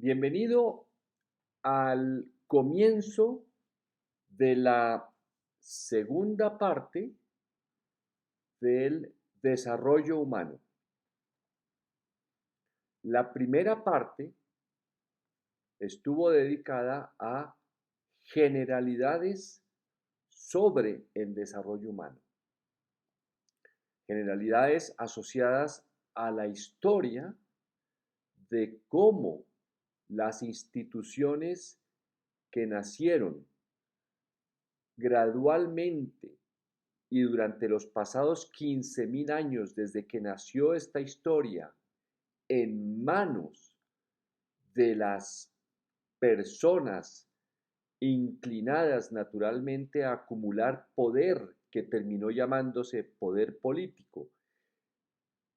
Bienvenido al comienzo de la segunda parte del desarrollo humano. La primera parte estuvo dedicada a generalidades sobre el desarrollo humano, generalidades asociadas a la historia de cómo las instituciones que nacieron gradualmente y durante los pasados 15.000 años desde que nació esta historia en manos de las personas inclinadas naturalmente a acumular poder que terminó llamándose poder político,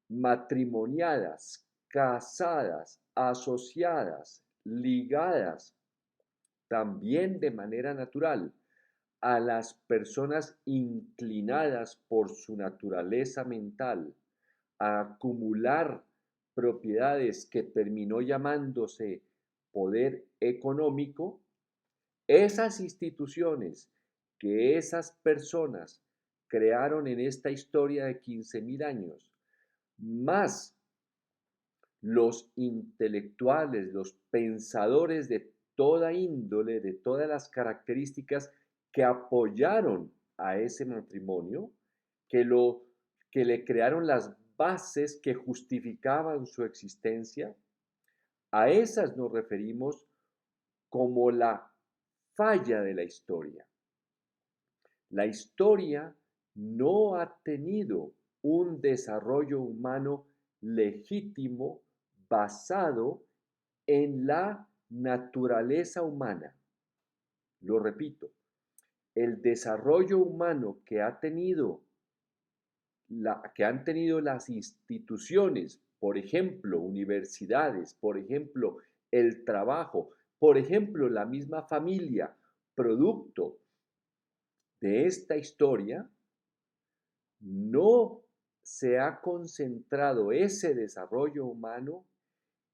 matrimoniadas, casadas, asociadas, ligadas también de manera natural a las personas inclinadas por su naturaleza mental a acumular propiedades que terminó llamándose poder económico, esas instituciones que esas personas crearon en esta historia de 15.000 años, más los intelectuales, los pensadores de toda índole, de todas las características que apoyaron a ese matrimonio, que, lo, que le crearon las bases que justificaban su existencia, a esas nos referimos como la falla de la historia. La historia no ha tenido un desarrollo humano legítimo basado en la naturaleza humana. Lo repito, el desarrollo humano que han tenido las instituciones, por ejemplo, universidades, por ejemplo, el trabajo, por ejemplo, la misma familia, producto de esta historia, no se ha concentrado ese desarrollo humano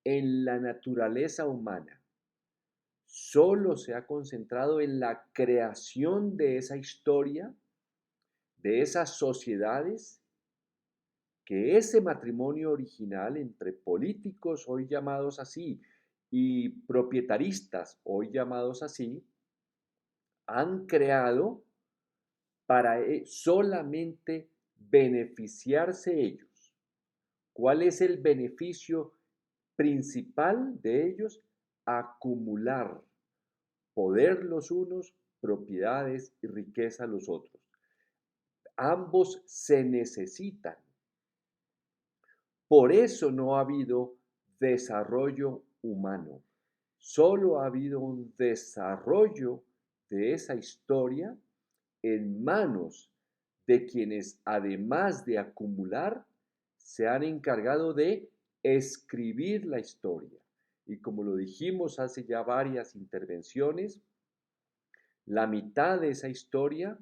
en la naturaleza humana. Solo se ha concentrado en la creación de esa historia, de esas sociedades, que ese matrimonio original entre políticos, hoy llamados así, y propietaristas, hoy llamados así, han creado para solamente beneficiarse ellos. ¿Cuál es el beneficio principal de ellos? Acumular poder los unos, propiedades y riqueza los otros. Ambos se necesitan. Por eso no ha habido desarrollo humano. Solo ha habido un desarrollo de esa historia en manos de quienes, además de acumular, se han encargado de escribir la historia. Y como lo dijimos hace ya varias intervenciones, la mitad de esa historia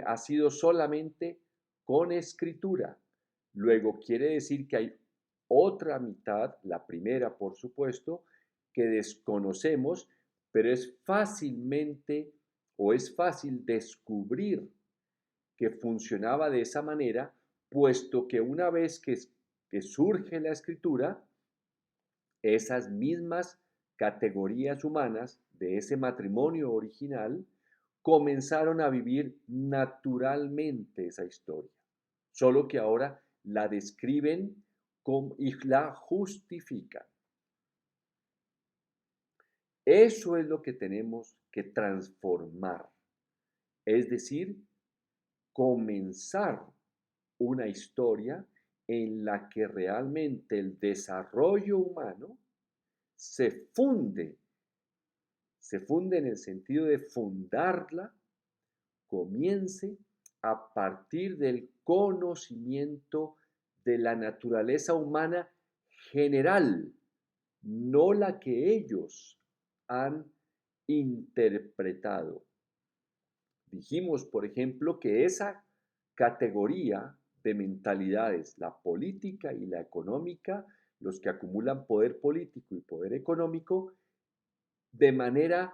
ha sido solamente con escritura. Luego quiere decir que hay otra mitad, la primera por supuesto, que desconocemos, pero es fácil descubrir que funcionaba de esa manera, puesto que una vez que surge la escritura, esas mismas categorías humanas de ese matrimonio original comenzaron a vivir naturalmente esa historia, solo que ahora la describen y la justifican. Eso es lo que tenemos que transformar, es decir, comenzar una historia en la que realmente el desarrollo humano se funde, se funde en el sentido de fundarla, comience a partir del conocimiento de la naturaleza humana general, no la que ellos han interpretado. Dijimos, por ejemplo, que esa categoría de mentalidades, la política y la económica, los que acumulan poder político y poder poder económico de manera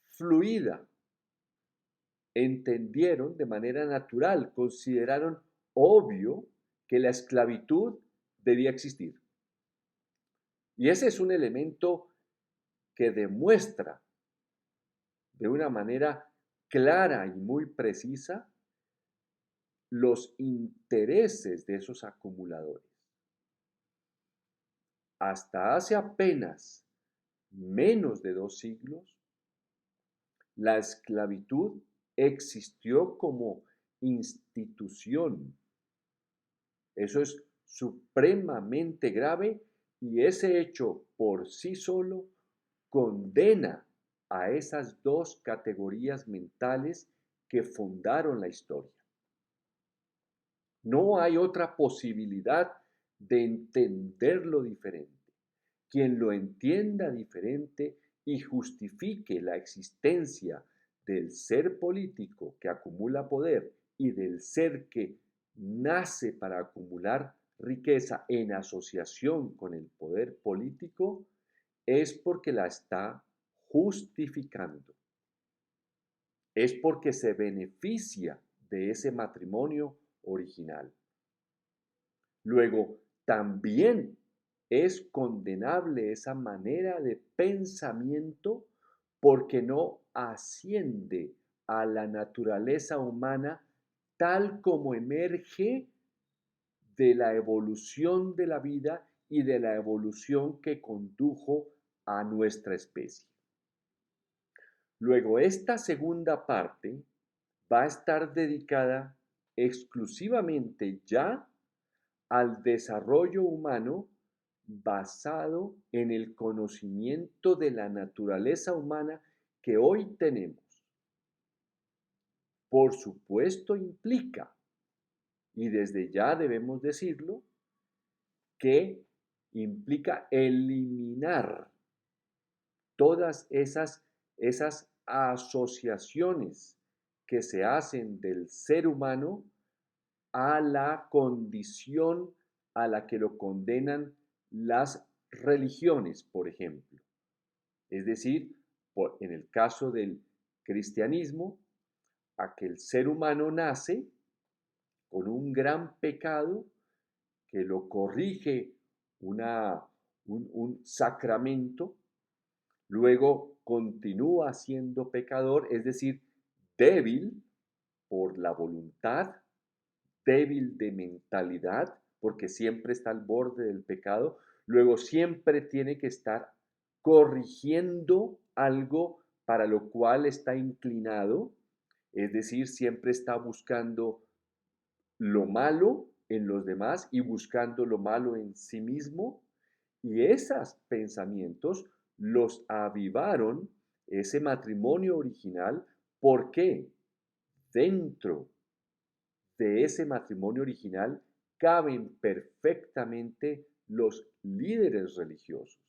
fluida, entendieron de manera natural, consideraron obvio que la esclavitud debía existir. Y ese es un elemento que demuestra de una manera clara y muy precisa los intereses de esos acumuladores. Hasta hace apenas menos de 2 siglos, la esclavitud existió como institución. Eso es supremamente grave y ese hecho por sí solo condena a esas dos categorías mentales que fundaron la historia. No hay otra posibilidad de entenderlo diferente. Quien lo entienda diferente y justifique la existencia del ser político que acumula poder y del ser que nace para acumular riqueza en asociación con el poder político, es porque la está justificando. Es porque se beneficia de ese matrimonio original. Luego, también es condenable esa manera de pensamiento porque no asciende a la naturaleza humana tal como emerge de la evolución de la vida y de la evolución que condujo a nuestra especie. Luego, esta segunda parte va a estar dedicada exclusivamente ya al desarrollo humano basado en el conocimiento de la naturaleza humana que hoy tenemos. Por supuesto implica, y desde ya debemos decirlo, que implica eliminar todas esas asociaciones que se hacen del ser humano a la condición a la que lo condenan las religiones, por ejemplo. Es decir, en el caso del cristianismo, a que el ser humano nace con un gran pecado que lo corrige un sacramento, luego continúa siendo pecador, es decir, débil por la voluntad, débil de mentalidad, porque siempre está al borde del pecado, luego siempre tiene que estar corrigiendo algo para lo cual está inclinado, es decir, siempre está buscando lo malo en los demás y buscando lo malo en sí mismo, y esos pensamientos los avivaron ese matrimonio original. ¿Por qué? Dentro de ese matrimonio original caben perfectamente los líderes religiosos,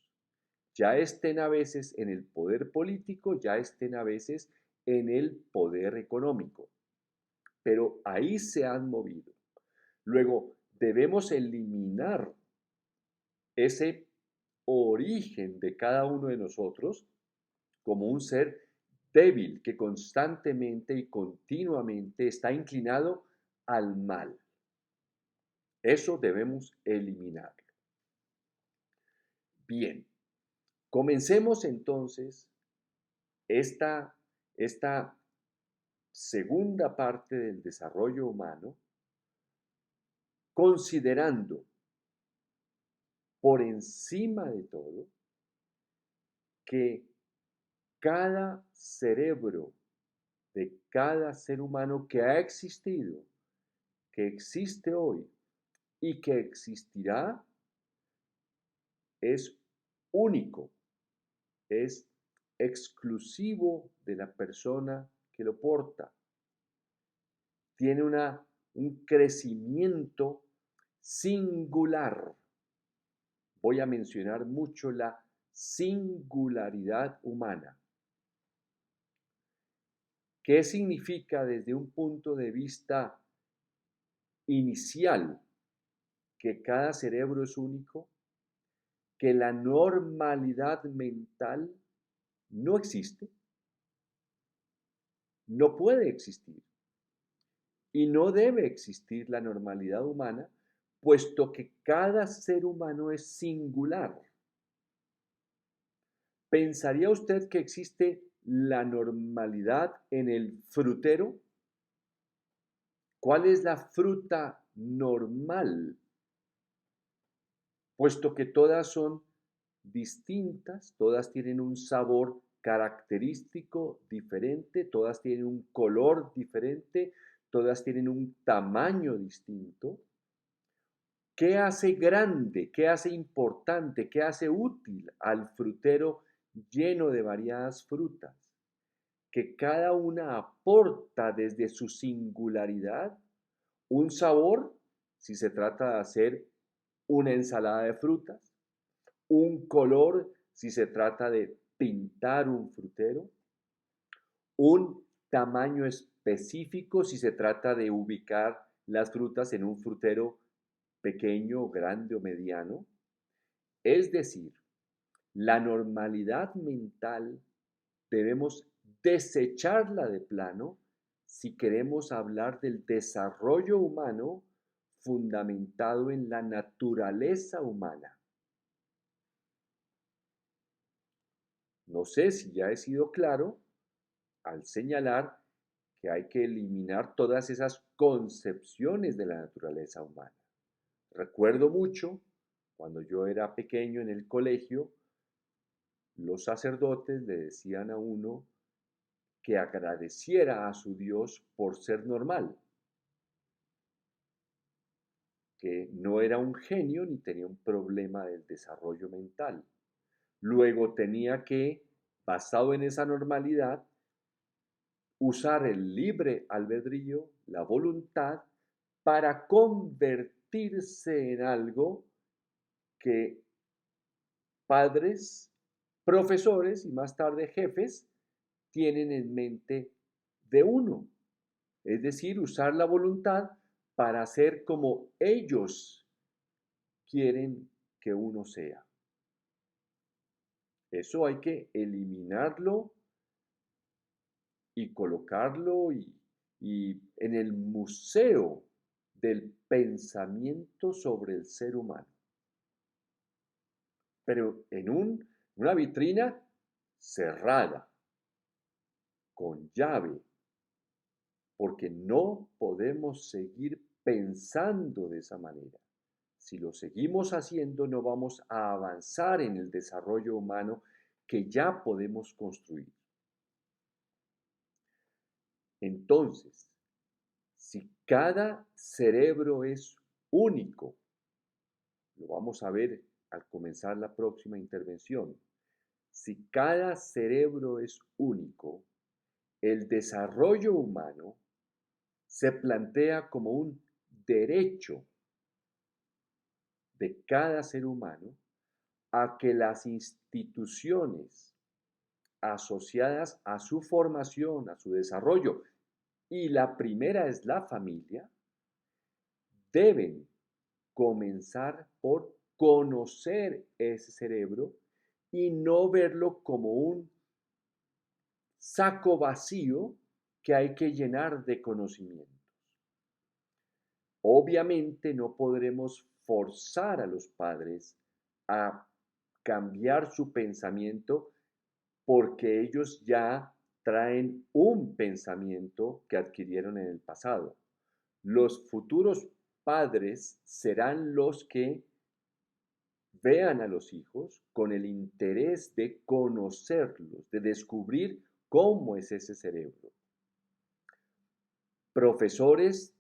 ya estén a veces en el poder político, ya estén a veces en el poder económico, pero ahí se han movido. Luego, debemos eliminar ese origen de cada uno de nosotros como un ser débil que constantemente y continuamente está inclinado al mal. Eso debemos eliminarlo. Bien, comencemos entonces esta segunda parte del desarrollo humano considerando por encima de todo que cada cerebro de cada ser humano que ha existido, que existe hoy y que existirá, es único, es exclusivo de la persona que lo porta. Tiene un crecimiento singular. Voy a mencionar mucho la singularidad humana. ¿Qué significa desde un punto de vista inicial que cada cerebro es único? que la normalidad mental no existe, no puede existir y no debe existir la normalidad humana, puesto que cada ser humano es singular. ¿Pensaría usted que existe la normalidad en el frutero? ¿Cuál es la fruta normal? Puesto que todas son distintas, todas tienen un sabor característico diferente, todas tienen un color diferente, todas tienen un tamaño distinto. ¿Qué hace grande, qué hace importante, qué hace útil al frutero lleno de variadas frutas? Que cada una aporta desde su singularidad un sabor, si se trata de hacer una ensalada de frutas, un color, si se trata de pintar un frutero, un tamaño específico, si se trata de ubicar las frutas en un frutero pequeño, grande o mediano. Es decir, la normalidad mental debemos desecharla de plano si queremos hablar del desarrollo humano fundamentado en la naturaleza humana. No sé si ya he sido claro al señalar que hay que eliminar todas esas concepciones de la naturaleza humana. Recuerdo mucho cuando yo era pequeño en el colegio, los sacerdotes le decían a uno que agradeciera a su Dios por ser normal, que no era un genio ni tenía un problema del desarrollo mental. Luego tenía que, basado en esa normalidad, usar el libre albedrío, la voluntad, para convertirse en algo que padres, profesores y más tarde jefes tienen en mente de uno. Es decir, usar la voluntad para ser como ellos quieren que uno sea. Eso hay que eliminarlo y colocarlo y en el museo del pensamiento sobre el ser humano. Pero en una vitrina cerrada, con llave, porque no podemos seguir pensando de esa manera. Si lo seguimos haciendo, no vamos a avanzar en el desarrollo humano que ya podemos construir. Entonces, si cada cerebro es único, lo vamos a ver al comenzar la próxima intervención, si cada cerebro es único, el desarrollo humano se plantea como un derecho de cada ser humano a que las instituciones asociadas a su formación, a su desarrollo, y la primera es la familia, deben comenzar por conocer ese cerebro y no verlo como un saco vacío que hay que llenar de conocimientos. Obviamente no podremos forzar a los padres a cambiar su pensamiento porque ellos ya traen un pensamiento que adquirieron en el pasado. Los futuros padres serán los que vean a los hijos con el interés de conocerlos, de descubrir cómo es ese cerebro. Profesores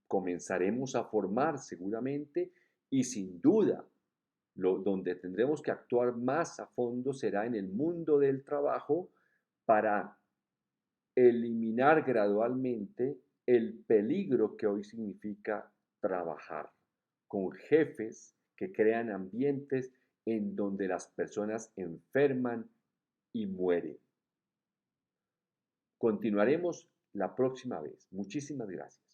comenzaremos a formar seguramente y sin duda donde tendremos que actuar más a fondo será en el mundo del trabajo para eliminar gradualmente el peligro que hoy significa trabajar con jefes que crean ambientes en donde las personas enferman y mueren. Continuaremos la próxima vez. Muchísimas gracias.